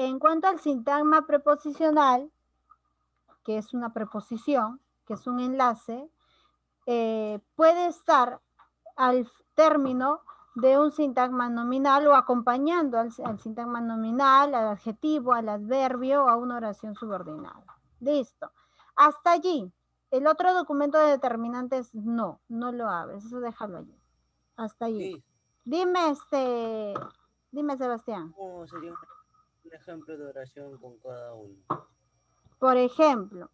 En cuanto al sintagma preposicional, que es una preposición, que es un enlace, puede estar al término de un sintagma nominal o acompañando al sintagma nominal, al adjetivo, al adverbio o a una oración subordinada. Listo. Hasta allí. El otro documento de determinantes no lo abres, eso déjalo allí. Hasta allí. Sí. Dime Sebastián. ¿Cómo sería un ejemplo de oración con cada uno? Por ejemplo,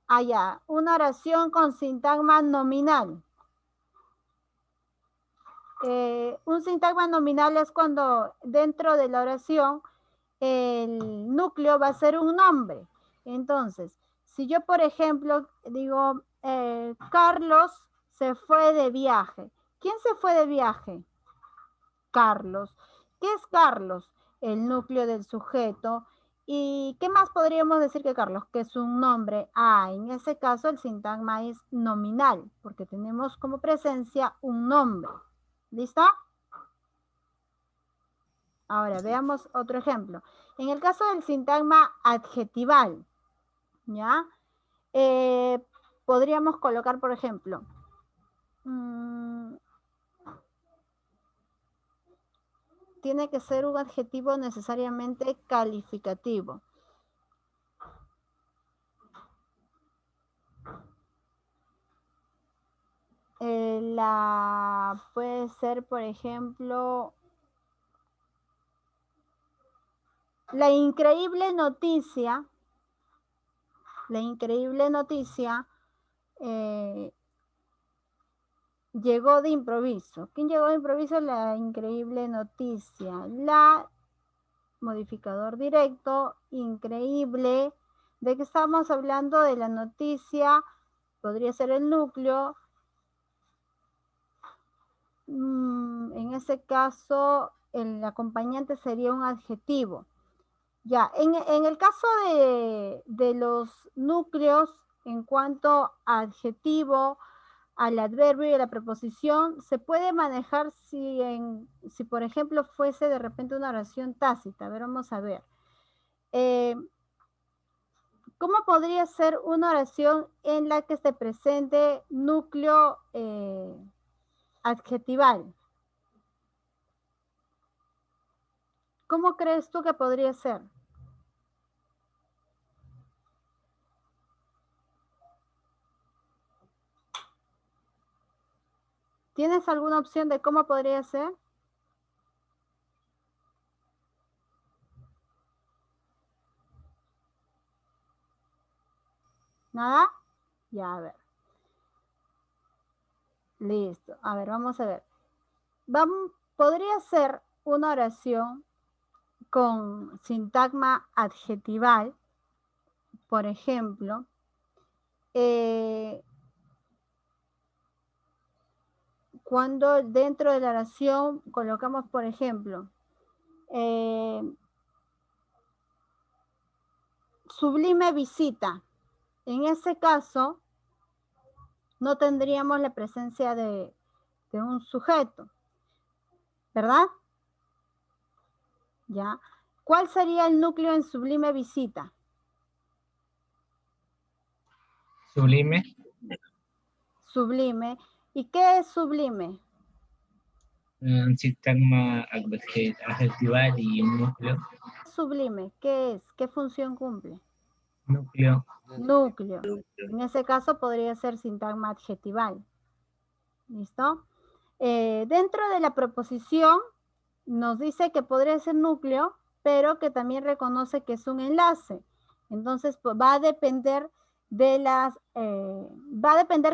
allá, una oración con sintagma nominal. Un sintagma nominal es cuando dentro de la oración el núcleo va a ser un nombre. Entonces, si yo, por ejemplo, digo, Carlos se fue de viaje. ¿Quién se fue de viaje? Carlos. ¿Qué es Carlos? El núcleo del sujeto. ¿Y qué más podríamos decir que Carlos? Que es un nombre. En ese caso el sintagma es nominal, porque tenemos como presencia un nombre. ¿Listo? Ahora veamos otro ejemplo. En el caso del sintagma adjetival, ¿ya? Podríamos colocar, por ejemplo, tiene que ser un adjetivo necesariamente calificativo. Puede ser, por ejemplo, la increíble noticia llegó de improviso. ¿Quién llegó de improviso? La increíble noticia. La modificador directo, increíble. ¿De qué estamos hablando? De la noticia. Podría ser el núcleo. En ese caso, el acompañante sería un adjetivo. Ya, en el caso de los núcleos, en cuanto a adjetivo, al adverbio y a la preposición, se puede manejar si por ejemplo, fuese de repente una oración tácita. A ver, vamos a ver. ¿Cómo podría ser una oración en la que se presente núcleo adjetival? ¿Cómo crees tú que podría ser? ¿Tienes alguna opción de cómo podría ser? ¿Nada? Ya, a ver. Listo. A ver, vamos a ver. Podría ser una oración con sintagma adjetival, por ejemplo, cuando dentro de la oración colocamos, por ejemplo, sublime visita. En ese caso, no tendríamos la presencia de un sujeto, ¿verdad? ¿Ya? ¿Cuál sería el núcleo en sublime visita? Sublime. Sublime. ¿Y qué es sublime? Un sintagma adjetival y un núcleo. Sublime, ¿qué es? ¿Qué función cumple? Núcleo. Núcleo. En ese caso podría ser sintagma adjetival. ¿Listo? Dentro de la proposición nos dice que podría ser núcleo, pero que también reconoce que es un enlace. Entonces, pues, va a depender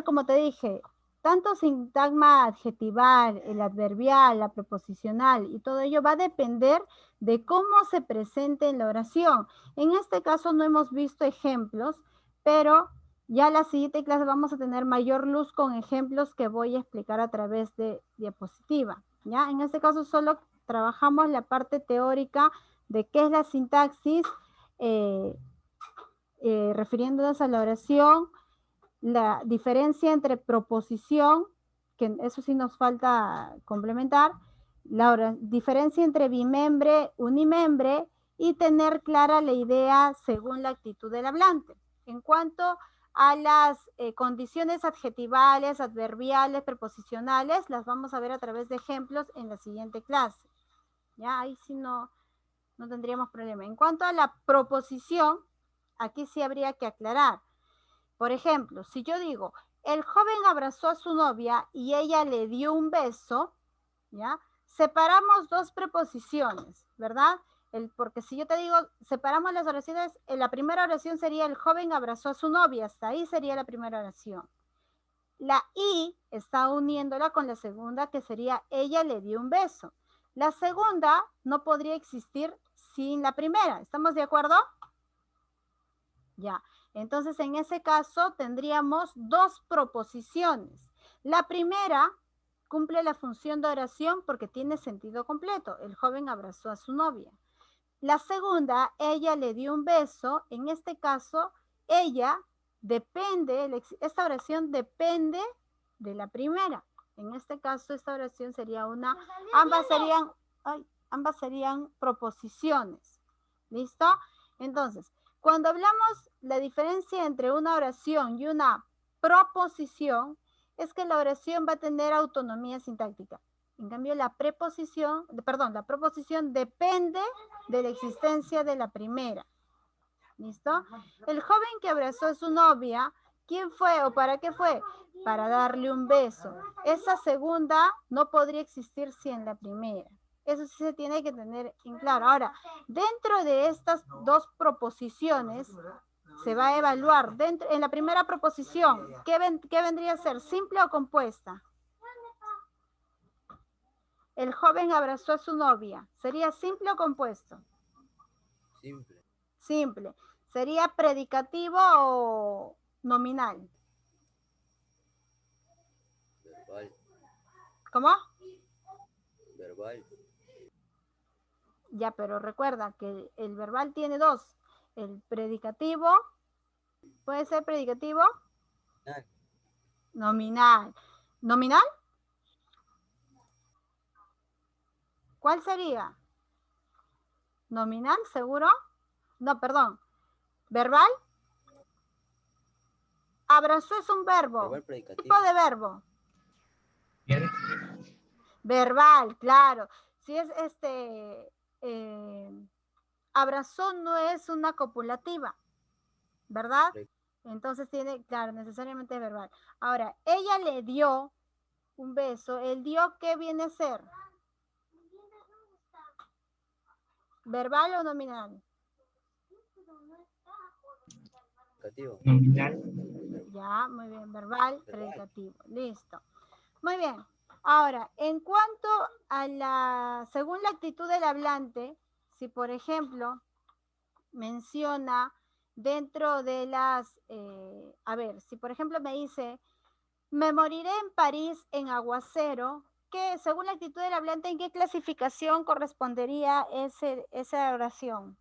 como te dije, tanto sintagma adjetival, el adverbial, la preposicional y todo ello va a depender de cómo se presente en la oración. En este caso no hemos visto ejemplos, pero ya la siguiente clase vamos a tener mayor luz con ejemplos que voy a explicar a través de diapositiva. ¿Ya? En este caso solo trabajamos la parte teórica de qué es la sintaxis, refiriéndonos a la oración, la diferencia entre proposición, que eso sí nos falta complementar, la diferencia entre bimembre, unimembre y tener clara la idea según la actitud del hablante. En cuanto a las condiciones adjetivales, adverbiales, preposicionales, las vamos a ver a través de ejemplos en la siguiente clase. Ya, ahí sí no tendríamos problema. En cuanto a la proposición, aquí sí habría que aclarar. Por ejemplo, si yo digo, el joven abrazó a su novia y ella le dio un beso, ¿ya? Separamos dos preposiciones, ¿verdad? Porque si yo te digo, separamos las oraciones, la primera oración sería el joven abrazó a su novia, hasta ahí sería la primera oración. La I está uniéndola con la segunda, que sería ella le dio un beso. La segunda no podría existir sin la primera, ¿estamos de acuerdo? Ya, entonces en ese caso tendríamos dos proposiciones. La primera cumple la función de oración porque tiene sentido completo. El joven abrazó a su novia. La segunda, ella le dio un beso. En este caso, ella depende, esta oración depende de la primera. En este caso, esta oración sería ambas serían proposiciones. ¿Listo? Entonces, cuando hablamos la diferencia entre una oración y una proposición, es que la oración va a tener autonomía sintáctica. En cambio, la proposición depende de la existencia de la primera. ¿Listo? El joven que abrazó a su novia, ¿quién fue o para qué fue? Para darle un beso. Esa segunda no podría existir sin la primera. Eso sí se tiene que tener en claro. Ahora, dentro de estas dos proposiciones, se va a evaluar, en la primera proposición, ¿qué vendría a ser? ¿Simple o compuesta? El joven abrazó a su novia. ¿Sería simple o compuesto? Simple. Simple. ¿Sería predicativo o nominal? Verbal. ¿Cómo? Verbal. Ya, pero recuerda que el verbal tiene dos. El predicativo, ¿puede ser predicativo? Nominal. ¿Nominal? ¿Cuál sería? ¿Nominal, seguro? No, perdón. ¿Verbal? Abrazó es un verbo. Verbal predicativo. ¿Qué tipo de verbo? ¿Bien? Verbal, claro. Si es abrazó no es una copulativa, ¿verdad? Entonces tiene, claro, necesariamente verbal. Ahora, ella le dio un beso. ¿El dio qué viene a ser? ¿Verbal o nominal? Predicativo. Nominal. Ya, muy bien. Verbal, predicativo. Listo. Muy bien. Ahora, en cuanto a según la actitud del hablante, si por ejemplo menciona dentro de si por ejemplo me dice, me moriré en París en aguacero, que según la actitud del hablante, ¿en qué clasificación correspondería esa oración?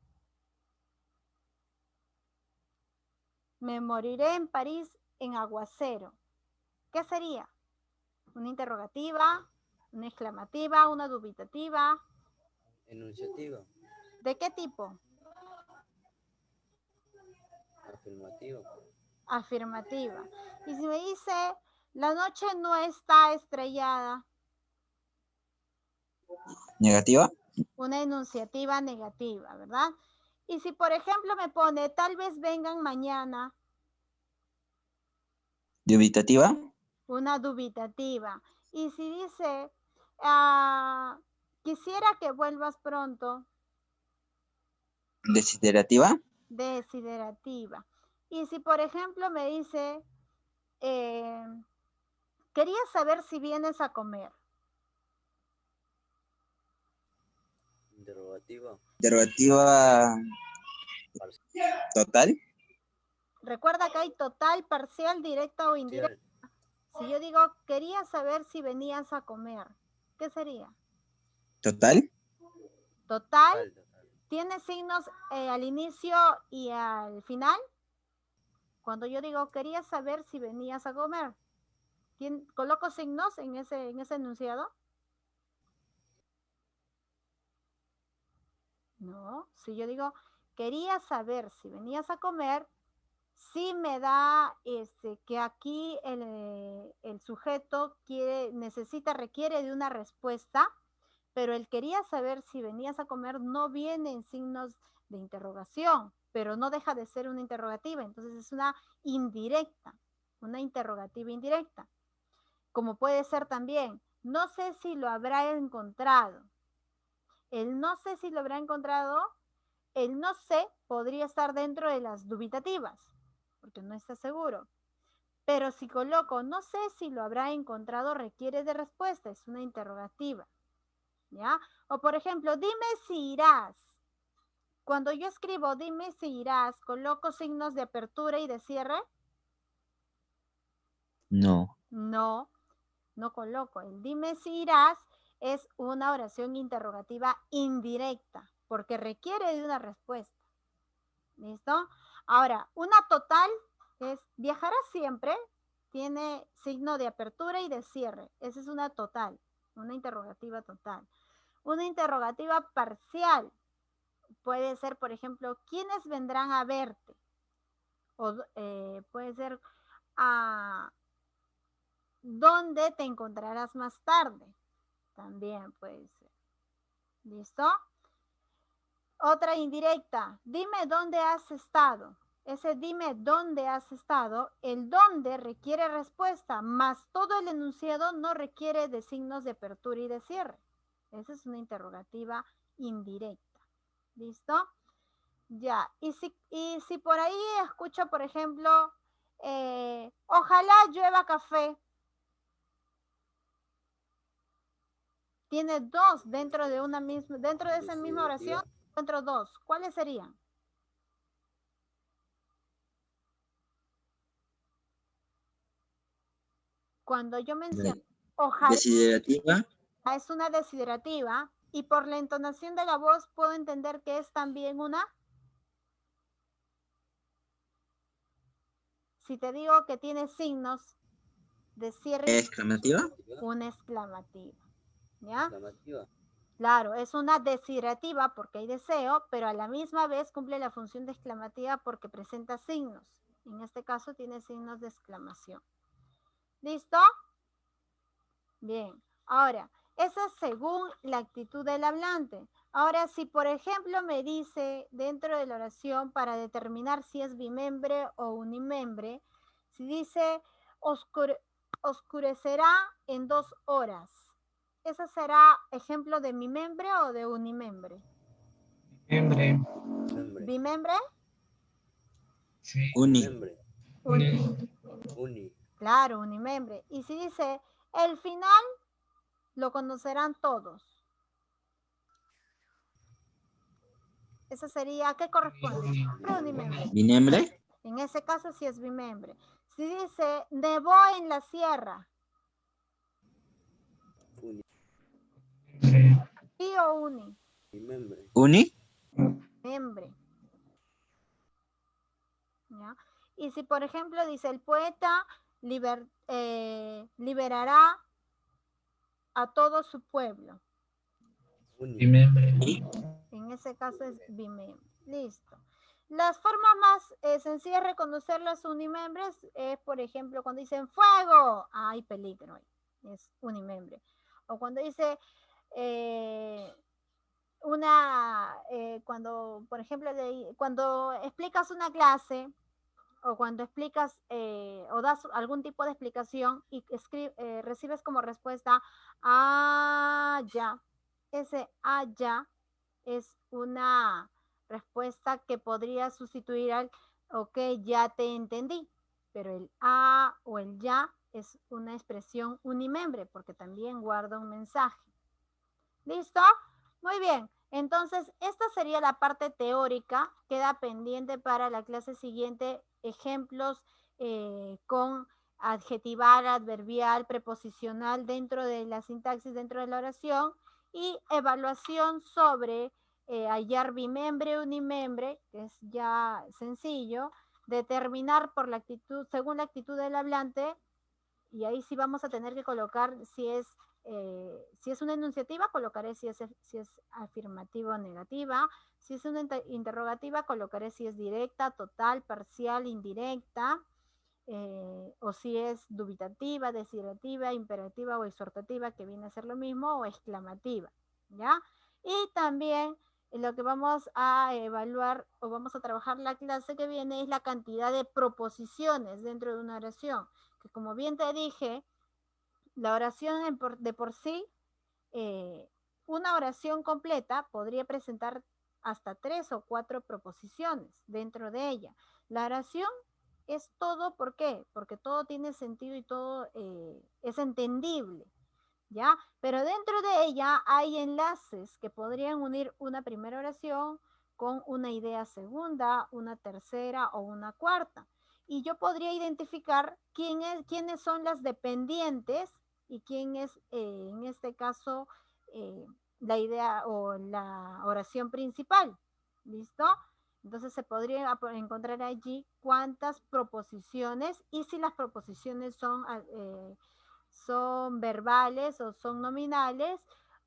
Me moriré en París en aguacero. ¿Qué sería? ¿Una interrogativa? ¿Una exclamativa? ¿Una dubitativa? Enunciativa. ¿De qué tipo? Afirmativo. Afirmativa. Y si me dice, la noche no está estrellada. ¿Negativa? Una enunciativa negativa, ¿verdad? Y si por ejemplo me pone, tal vez vengan mañana. ¿Dubitativa? Una dubitativa. Y si dice, quisiera que vuelvas pronto. ¿Desiderativa? Desiderativa. Y si por ejemplo me dice, quería saber si vienes a comer. Interrogativa. ¿Interrogativa total? Recuerda que hay total, parcial, directa o indirecta. Si yo digo, quería saber si venías a comer, ¿qué sería? ¿Total? Total. ¿Tiene signos al inicio y al final? Cuando yo digo, quería saber si venías a comer, ¿coloco signos en ese enunciado? No, si yo digo, quería saber si venías a comer, sí me da que aquí el sujeto requiere de una respuesta, pero él quería saber si venías a comer no viene en signos de interrogación, pero no deja de ser una interrogativa, entonces es una indirecta, una interrogativa indirecta. Como puede ser también, no sé si lo habrá encontrado. El no sé si lo habrá encontrado, el no sé podría estar dentro de las dubitativas, porque no está seguro. Pero si coloco no sé si lo habrá encontrado, requiere de respuesta, es una interrogativa. ¿Ya? O por ejemplo, dime si irás. Cuando yo escribo dime si irás, ¿coloco signos de apertura y de cierre? No. No, no coloco. El dime si irás es una oración interrogativa indirecta, porque requiere de una respuesta. ¿Listo? Ahora, una total es viajarás siempre, tiene signo de apertura y de cierre. Esa es una total, una interrogativa total. Una interrogativa parcial puede ser, por ejemplo, ¿quiénes vendrán a verte? O puede ser, ¿dónde te encontrarás más tarde? También puede ser. ¿Listo? Otra indirecta, dime dónde has estado. Ese dime dónde has estado, el dónde requiere respuesta, más todo el enunciado no requiere de signos de apertura y de cierre. Esa es una interrogativa indirecta. ¿Listo? Ya, y si por ahí escucho, por ejemplo, ojalá llueva café. Tiene dos dentro de esa misma oración, encuentro dos. ¿Cuáles serían? Cuando yo menciono ojalá, Desiderativa. es una desiderativa y por la entonación de la voz puedo entender que es también una. Si te digo que tiene signos de cierre, Exclamativa. una exclamativa. ¿Ya? Exclamativa. Claro, es una desiderativa porque hay deseo, pero a la misma vez cumple la función de exclamativa porque presenta signos. En este caso tiene signos de exclamación. ¿Listo? Bien. Ahora, eso es según la actitud del hablante. Ahora, si por ejemplo me dice dentro de la oración para determinar si es bimembre o unimembre, si dice oscurecerá en 2 horas, ¿ese será ejemplo de bimembre o de unimembre? Membre. ¿Bimembre? Sí. Uni. Uni. Claro, unimembre. Y si dice el final, lo conocerán todos. Eso sería, ¿qué corresponde? Unimembre. Binembre. En ese caso sí es bimembre. Si dice nevó en la sierra, Uni. ¿sí o uni? Membre. Uni. Membre. ¿Ya? Y si por ejemplo dice el poeta liberará a todo su pueblo. Bimembre. En ese caso es bimembre. Listo. Las formas más sencillas de reconocer los unimembres es, por ejemplo, cuando dicen fuego, hay peligro ahí, es unimembre. O cuando dice cuando, por ejemplo, cuando explicas una clase o cuando explicas o das algún tipo de explicación y recibes como respuesta, ya. Ese ya es una respuesta que podría sustituir al ok, ya te entendí, pero el o el ya es una expresión unimembre porque también guarda un mensaje. ¿Listo? Muy bien. Entonces, esta sería la parte teórica. Queda pendiente para la clase siguiente ejemplos con adjetival, adverbial, preposicional dentro de la sintaxis, dentro de la oración y evaluación sobre hallar bimembre, unimembre, que es ya sencillo, determinar por la actitud, según la actitud del hablante, y ahí sí vamos a tener que colocar si es Si es una enunciativa, colocaré si es afirmativa o negativa. Si es una interrogativa, colocaré si es directa, total, parcial, indirecta. O si es dubitativa, desiderativa, imperativa o exhortativa, que viene a ser lo mismo, o exclamativa, ¿ya? Y también lo que vamos a evaluar o vamos a trabajar la clase que viene es la cantidad de proposiciones dentro de una oración, que como bien te dije, la oración de por sí, una oración completa podría presentar hasta 3 o 4 proposiciones dentro de ella. La oración es todo, ¿por qué? Porque todo tiene sentido y todo es entendible, ¿ya? Pero dentro de ella hay enlaces que podrían unir una primera oración con una idea segunda, una tercera o una cuarta. Y yo podría identificar quiénes son las dependientes y quién es, en este caso, la idea o la oración principal. ¿Listo? Entonces se podría encontrar allí cuántas proposiciones y si las proposiciones son verbales o son nominales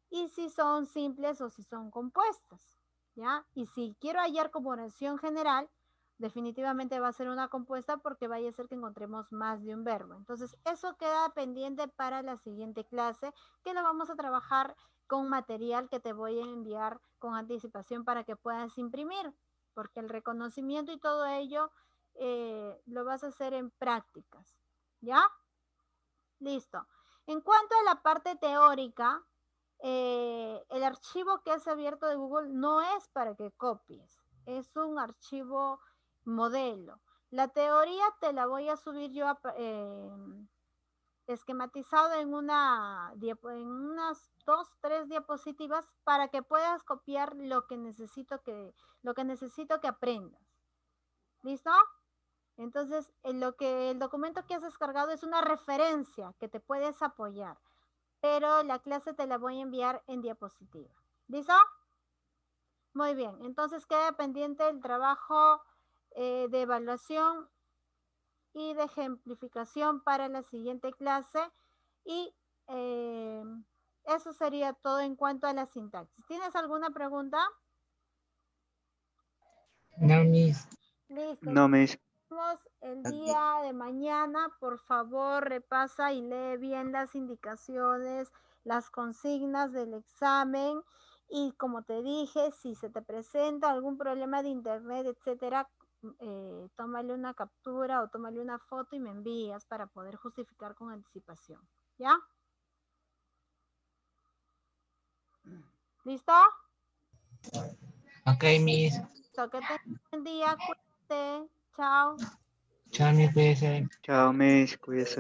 y si son simples o si son compuestas, ¿ya? Y si quiero hallar como oración general, definitivamente va a ser una compuesta porque vaya a ser que encontremos más de un verbo. Entonces, eso queda pendiente para la siguiente clase, que lo vamos a trabajar con material que te voy a enviar con anticipación para que puedas imprimir, porque el reconocimiento y todo ello lo vas a hacer en prácticas, ¿ya? Listo. En cuanto a la parte teórica, el archivo que has abierto de Google no es para que copies, es un archivo modelo. La teoría te la voy a subir yo esquematizado en unas 2, 3 diapositivas para que puedas copiar lo que necesito que aprendas. ¿Listo? Entonces, el documento que has descargado es una referencia que te puedes apoyar, pero la clase te la voy a enviar en diapositiva. ¿Listo? Muy bien, entonces queda pendiente el trabajo de evaluación y de ejemplificación para la siguiente clase y eso sería todo en cuanto a la sintaxis. ¿Tienes alguna pregunta? No, Miss. Listo. No, Miss. El día de mañana, por favor, repasa y lee bien las indicaciones, las consignas del examen y como te dije, si se te presenta algún problema de internet, etcétera, tómale una captura o tómale una foto y me envías para poder justificar con anticipación. ¿Ya? ¿Listo? Ok, Miss. Que tengas buen día, cuídate. Chao. Chao, Miss, cuídese. Chao, Miss. Cuídese.